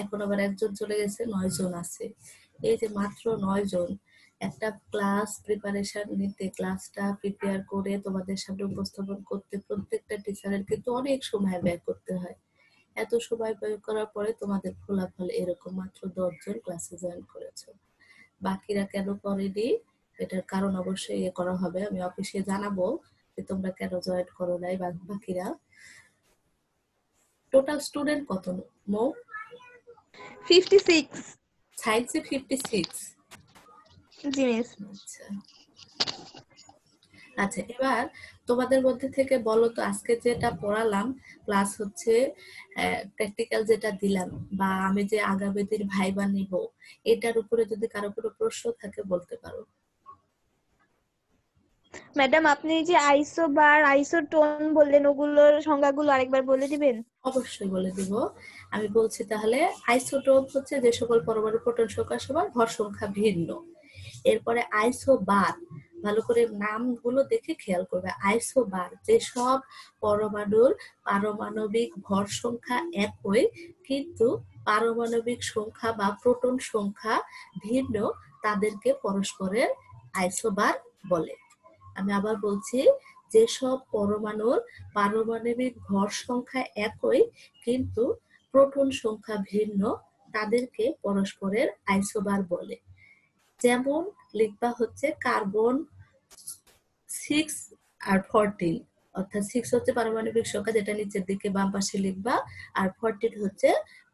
[SPEAKER 2] এখন আবার একজন চলে গেছে, 9 জন আছে। এই যে মাত্র 9 জন একটা ক্লাস প্রিপারেশন নিতে, ক্লাসটা প্রিপেয়ার করে তোমাদের সামনে উপস্থাপন করতে প্রত্যেকটা টিচারের কিন্তু অনেক সময় ব্যয় করতে হয়। এত সময় ব্যয় করার পরে তোমাদের ফলাফল এরকম, মাত্র 10 জন ক্লাসে জয়েন করেছো। বাকিরা কেন করেনি এটার কারণ অবশ্যই করা হবে, আমি অফিসে জানাবো যে তোমরা কেন জয়েন করো নাই বাকিরা। টোটাল স্টুডেন্ট কত মো?
[SPEAKER 1] 56।
[SPEAKER 2] সায়েন্সে 56।
[SPEAKER 1] জি মিস।
[SPEAKER 2] আচ্ছা, এবার তোমাদের মধ্যে থেকে বলো তো, আজকে যেটা পড়ালাম প্লাস হচ্ছে প্র্যাকটিক্যাল যেটা দিলাম, বা আমি যে আগামী দিন ভাইবা নিব, এটার উপরে যদি কারো কোনো প্রশ্ন থাকে বলতে পারো।
[SPEAKER 1] ম্যাডাম আপনি যে আইসো বার আইসোটোন বললেন, ওগুলোর সংজ্ঞাগুলো আরেকবার বলে দিবেন?
[SPEAKER 2] অবশ্যই বলে দিব, আমি বলছি তাহলে। আইসোটোপ হচ্ছে যে সকল পরমাণু প্রোটন সংখ্যা সমান ভর সংখ্যা ভিন্ন। এরপরে আইসোবার, ভালো করে নামগুলো দেখে খেয়াল করবে। আইসোবার যেসব পরমাণুর পারমাণবিক ভর সংখ্যা একই কিন্তু পারমাণবিক সংখ্যা বা প্রোটন সংখ্যা ভিন্ন, তাদেরকে পরস্পরের আইসোবার বলে। আমি আবার বলছি, যেসব পরমাণুর পারমাণবিক ভর সংখ্যা একই কিন্তু প্রোটন সংখ্যা ভিন্ন, তাদেরকে পরস্পরের আইসোবার বলে। যেমন লিখবা হচ্ছে কার্বন 6 আর 14, অর্থাৎ 6 হচ্ছে পারমাণবিক সংখ্যা যেটা নিচের দিকে বাম পাশে লিখবা, আর 14 হচ্ছে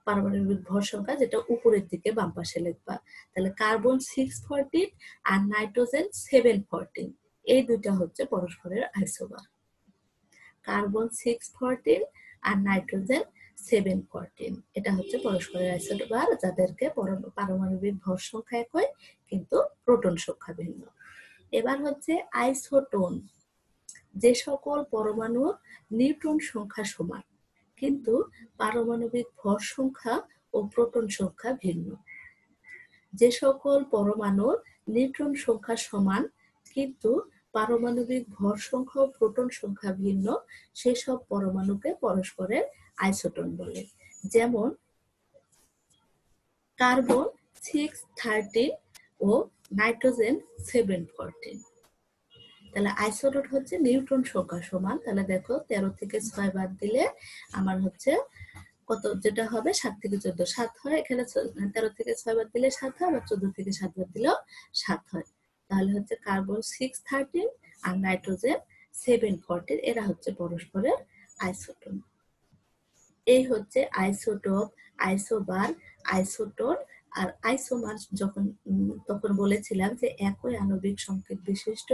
[SPEAKER 2] পারমাণবিক ভর সংখ্যা যেটা উপরের দিকে বাম পাশে লিখবা। তাহলে কার্বন 614 আর নাইট্রোজেন 714, এই দুইটা হচ্ছে পরস্পরের আইসোবার। কার্বন 614 আর নাইট্রোজেন 714, এটা হচ্ছে পরস্পরের আইসোবার, যাদেরকে পারমাণবিক ভর সংখ্যা একই কিন্তু প্রোটন সংখ্যা ভিন্ন। এবার হচ্ছে আইসোটোন, যে সকল পরমাণুর নিউট্রন সংখ্যা সমান কিন্তু পারমাণবিক ভর সংখ্যা ও প্রোটন সংখ্যা ভিন্ন। যে সকল পরমাণুর নিউট্রন সংখ্যা সমান কিন্তু পারমাণবিক ভর সংখ্যা ও প্রোটন সংখ্যা ভিন্ন, সেসব পরমাণুকে পরস্পরের আইসোটোন বলে। যেমন কার্বন 613 ও নাইট্রোজেন 714। তাহলে আইসোটোন হচ্ছে নিউট্রন সংখ্যা সমান। তাহলে দেখো 13 থেকে 6 বাদ দিলে আমার হচ্ছে কত, যেটা হবে 7 থেকে 14, 7 হয়। এখানে 13 থেকে 6 বাদ দিলে 7 হয়, আবার 14 থেকে 7 বাদ দিলেও 7 হয়। তাহলে হচ্ছে কার্বন 613 আর নাইট্রোজেন 714, এরা হচ্ছে পরস্পরের আইসোটোন। এই হচ্ছে আইসোটোপ, আইসোবার, আইসোটোন আর আইসোমার। তখন বলেছিলাম যে একই আণবিক সংকেত বিশিষ্ট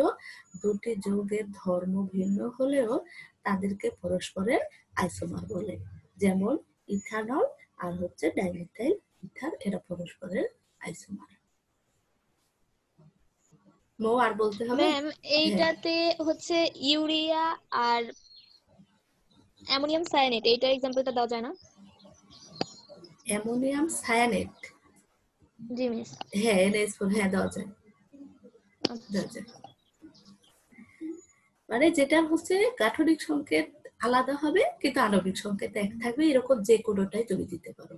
[SPEAKER 2] দুটি যৌগের ধর্ম ভিন্ন হলেও তাদেরকে পরস্পরের আইসোমার বলে। যেমন ইথানল আর হচ্ছে ডাইমিথাইল ইথার, এরা পরস্পরের আইসোমার। মো আর বলতে হবে?
[SPEAKER 1] ম্যাম এইটাতে হচ্ছে ইউরিয়া আর অ্যামোনিয়াম সায়ানেট, এইটার এক্সাম্পলটা দেওয়া যায় না?
[SPEAKER 2] অ্যামোনিয়াম সায়ানেট,
[SPEAKER 1] জি মিস।
[SPEAKER 2] হ্যাঁ NH4, হ্যাঁ দেওয়া যায়, দেওয়া যায়। মানে যেটা হচ্ছে গাঠনিক সংকেত আলাদা হবে কিন্তু আণবিক সংকেত এক থাকবে, এরকম যে কোনোটাই তুমি দিতে পারো।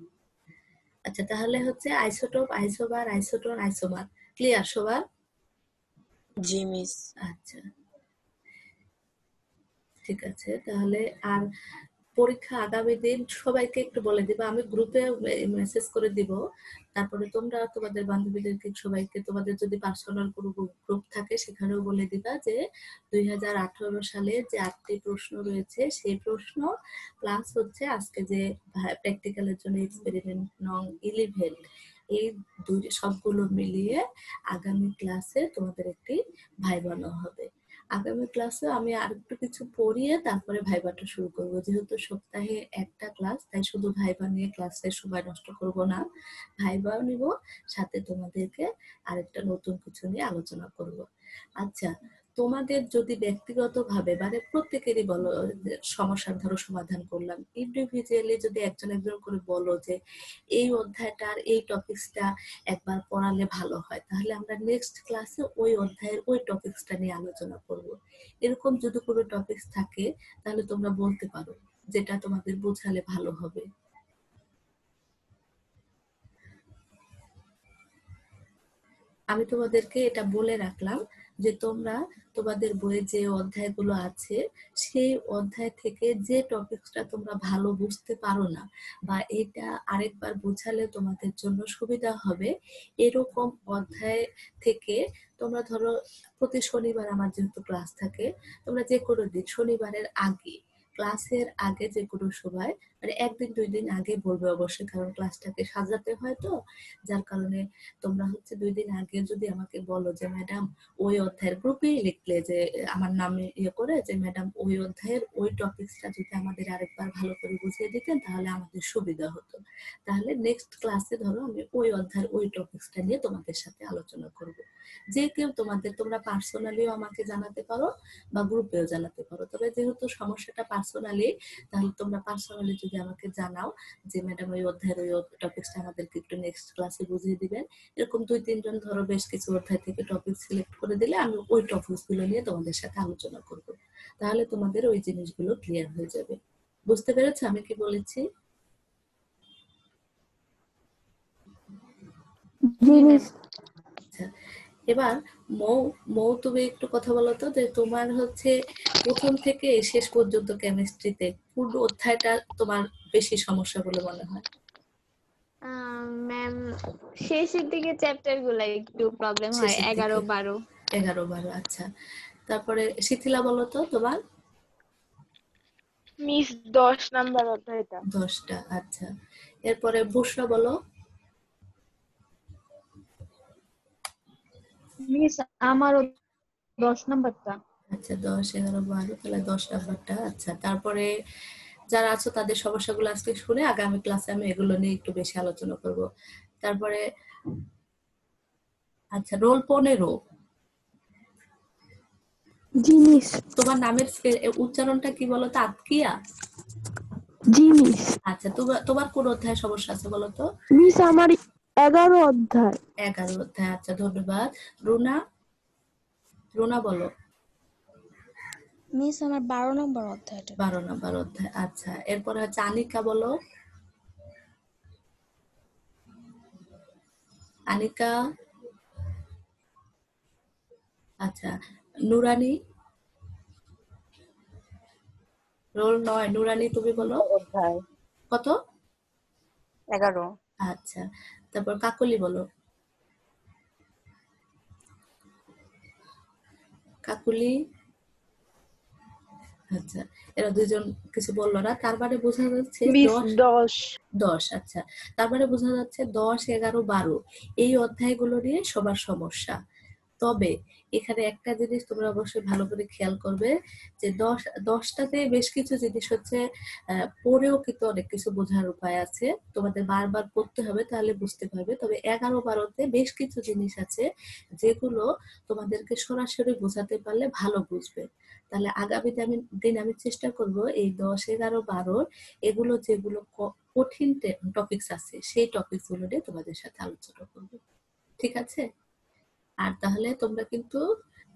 [SPEAKER 2] আচ্ছা, তাহলে হচ্ছে isotope, isobar, isotone, isomer. Clear সবার?
[SPEAKER 4] জি মিস।
[SPEAKER 2] আচ্ছা, ঠিক আছে। তাহলে আর পরীক্ষা আগামী দিন সবাইকে একটু বলে দিবা, আমি গ্রুপে মেসেজ করে দিব, তারপরে তোমরা তোমাদের বান্ধবীদেরকে সবাইকে, তোমাদের যদি পার্সোনাল কোনো গ্রুপ থাকে সেখানেও বলে দিবা যে 2018 সালে যে 8টি প্রশ্ন রয়েছে সেই প্রশ্ন প্লাস হচ্ছে আজকে যে প্র্যাকটিক্যালের জন্য এক্সপেরিমেন্ট নং 11, এই দুই সবগুলো মিলিয়ে আগামী ক্লাসে তোমাদের একটি ভাইবা নেওয়া হবে। আগামী ক্লাসে আমি আরেকটু কিছু পড়িয়ে তারপরে ভাইবাটা শুরু করব। যেহেতু সপ্তাহে একটা ক্লাস, তাই শুধু ভাইবা নিয়ে ক্লাসে সময় নষ্ট করব না, ভাইবাও নিব, সাথে তোমাদেরকে আরেকটা নতুন কিছু নিয়ে আলোচনা করব। আচ্ছা, তোমাদের যদি ব্যক্তিগতভাবে মানে প্রত্যেকেরই বলো সমস্যার ধরো সমাধান করলাম, ইন্ডিভিজুয়ালি যদি একজন একজন করে বলো যে এই অধ্যায়টার এই টপিকসটা একবার পড়ালে ভালো হয়, তাহলে আমরা নেক্সট ক্লাসে ওই অধ্যায়ের ওই টপিকসটা নিয়ে আলোচনা করব। এরকম যদি কোনো টপিকস থাকে তাহলে তোমরা বলতে পারো যেটা তোমাদের বোঝালে ভালো হবে। আমি তোমাদেরকে এটা বলে রাখলাম যে তোমরা তোমাদের বইয়ে যে অধ্যায়গুলো আছে সেই অধ্যায় থেকে যে টপিকসটা তোমরা ভালো বুঝতে পারো না বা এটা আরেকবার বোঝালে তোমাদের জন্য সুবিধা হবে, এরকম অধ্যায় থেকে তোমরা ধরো প্রতি শনিবার আমার যেহেতু ক্লাস থাকে, তোমরা যে কোনো দিন শনিবারের আগে, ক্লাসের আগে যে কোনো সময়, মানে 1 দিন 2 দিন আগে বলবে অবশ্যই, কারণ ক্লাসটাকে সাজাতে হয়, তো যার কারণে তোমরা হচ্ছে 2 দিন আগে যদি আমাকে বলো যে ম্যাডাম ওই অধ্যায়ের, গ্রুপেই লিখলে যে আমার নামে ইয়ে করে যে ম্যাডাম ওই অধ্যায়ের ওই টপিকসটা যদি আমাদের আরেকবার ভালো করে বুঝিয়ে দিতেন তাহলে আমাদের সুবিধা হতো। তাহলে নেক্সট ক্লাসে ধরো আমি ওই অধ্যায়ের ওই টপিকসটা নিয়ে তোমাদের সাথে আলোচনা করব। যে কেউ তোমরা পার্সোনালিও আমাকে জানাতে পারো বা গ্রুপেও জানাতে পারো, তবে যেহেতু সমস্যাটা পার্সোনালি, তাহলে তোমরা পার্সোনালি যদি আমাকে জানাও যে ম্যাডাম ওই অধ্যায়ের ওই টপিকসটা আমাদেরকে একটু নেক্সট ক্লাসে বুঝিয়ে দিবেন, এরকম 2-3 জন ধরো বেশ কিছু অধ্যায় থেকে টপিক সিলেক্ট করে দিলে আমি ওই টপিকসগুলো নিয়ে তোমাদের সাথে আলোচনা করব, তাহলে তোমাদের ওই জিনিসগুলো ক্লিয়ার হয়ে যাবে। বুঝতে পেরেছো আমি কি বলেছি?
[SPEAKER 3] জি মিস।
[SPEAKER 2] আচ্ছা, এবার মৌ মৌ তুমি একটু কথা বলো তো যে তোমার হচ্ছে প্রথম থেকে শেষ পর্যন্ত কেমিস্ট্রিতে পুরো অধ্যায়টা তোমার বেশি সমস্যা বলে মনে হয়?
[SPEAKER 1] ম্যাম শেষের দিকে চ্যাপ্টার গুলা একটু প্রবলেম হয়,
[SPEAKER 2] শেষের
[SPEAKER 1] 11-12।
[SPEAKER 2] 11-12। আচ্ছা, তারপরে শিথিলা বলো তো তোমার?
[SPEAKER 3] মিস 10 নাম্বার অধ্যায়টা।
[SPEAKER 2] 10টা। আচ্ছা, এরপরে বুশরা বলো।
[SPEAKER 3] মিস আমারও 10 নাম্বারটা।
[SPEAKER 2] আচ্ছা, 10, 11, 12, তাহলে 10 নাম্বারটা। আচ্ছা, তারপরে যারা আছো তাদের সমস্যাগুলো আজকে শুনে আগামী ক্লাসে আমি এগুলো নিয়ে একটু বেশি আলোচনা করব। তারপরে আচ্ছা, রোল 15।
[SPEAKER 3] জি মিস।
[SPEAKER 2] তোমার নামের উচ্চারণটা কি বলো তো? আতকিয়া?
[SPEAKER 3] জি মিস।
[SPEAKER 2] আচ্ছা, তোমার কোন অধ্যায়ে সমস্যা আছে বলো তো?
[SPEAKER 3] মিস আমার 11 অধ্যায়।
[SPEAKER 2] 11 অধ্যায়। আচ্ছা, ধন্যবাদ। রুনা, রুনা বলো।
[SPEAKER 5] মিস আমার 12 নম্বর অধ্যায়টা।
[SPEAKER 2] 12 নম্বর অধ্যায়। আচ্ছা, এরপরে হচ্ছে আনিকা বলো। আনিকা। আচ্ছা, নুরানি। রোল 9, নুরানি তুমি বলো।
[SPEAKER 4] অধ্যায়
[SPEAKER 2] কত?
[SPEAKER 4] 11।
[SPEAKER 2] আচ্ছা, তারপর কাকলি বলো। কাকুলি। আচ্ছা, এরা দুইজন কিছু বললো না, তার মানে বোঝা যাচ্ছে
[SPEAKER 3] মিস
[SPEAKER 2] 10।
[SPEAKER 3] 10।
[SPEAKER 2] 10। আচ্ছা, তার মানে বোঝা যাচ্ছে 10, 11, 12 এই অধ্যায়গুলো নিয়ে সবার সমস্যা। তবে এখানে একটা জিনিস তোমরা অবশ্যই ভালো করে খেয়াল করবে যে 10টাতে বেশ কিছু জিনিস হচ্ছে পড়েও কিন্তু অনেক কিছু বোঝার উপায় আছে, তোমাদের বারবার পড়তে হবে তাহলে বুঝতে পারবে। তবে 11, 12তে বেশ কিছু জিনিস আছে যেগুলো তোমাদেরকে সরাসরি বোঝাতে পারলে ভালো বুঝবে। তাহলে আগামী দিন আমি চেষ্টা করব এই 10, 11, 12 এগুলো যেগুলো কঠিন টপিকস আছে সেই টপিকস গুলো নিয়ে তোমাদের সাথে আলোচনা করব, ঠিক আছে? আর তাহলে তোমরা কিন্তু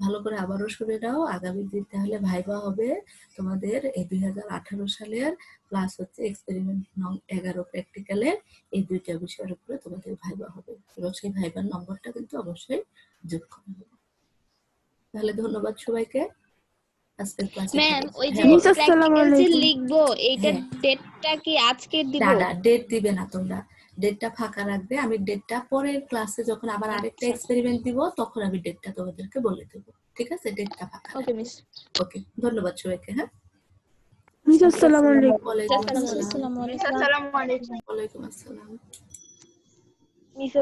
[SPEAKER 2] ভালো করে আবারও শুনে নাও, আগামী দিন তাহলে ভাইবা হবে তোমাদের এই 2018 সালের প্লাস হচ্ছে এক্সপেরিমেন্ট নং 11 প্র্যাকটিক্যালের এই দুইটা বিষয়ের উপরে তোমাদের ভাইবা হবে, এবং সেই ভাইবার নম্বরটা কিন্তু অবশ্যই যোগ করা হবে। তাহলে ধন্যবাদ সবাইকে আজকের ক্লাসে।
[SPEAKER 1] ম্যাম ওই যে
[SPEAKER 3] মিস আসসালামু
[SPEAKER 1] প্র্যাকটিক্যাল যে
[SPEAKER 3] আলাইকুম।
[SPEAKER 1] লিখবো এইটার
[SPEAKER 2] হ্যাঁ।
[SPEAKER 1] ডেটটা কি আজকে দিব?
[SPEAKER 2] না, ডেট দিবে না তোমরা, ডেটটা ফাঁকা রাখবে। আমি ডেটটা পরের ক্লাসে যখন আবার আরেকটা
[SPEAKER 1] আচ্ছা,
[SPEAKER 2] এক্সপেরিমেন্ট দিব তখন আমি ডেটটা তোমাদেরকে বলে দেবো, ঠিক আছে? ডেটটা ফাঁকা
[SPEAKER 1] ওকে
[SPEAKER 2] রাখবে।
[SPEAKER 1] মিস।
[SPEAKER 2] ওকে, ধন্যবাদ সবাইকে। হ্যাঁ,
[SPEAKER 3] মিস আসসালামু আলাইকুম।
[SPEAKER 2] ওয়ালাইকুম
[SPEAKER 1] আসসালামু
[SPEAKER 2] আসসালাম।
[SPEAKER 1] আলাইকুম।
[SPEAKER 3] মিস আসসালামু আলাইকুম।
[SPEAKER 2] ওয়ালাইকুম আসসালাম।
[SPEAKER 3] মিস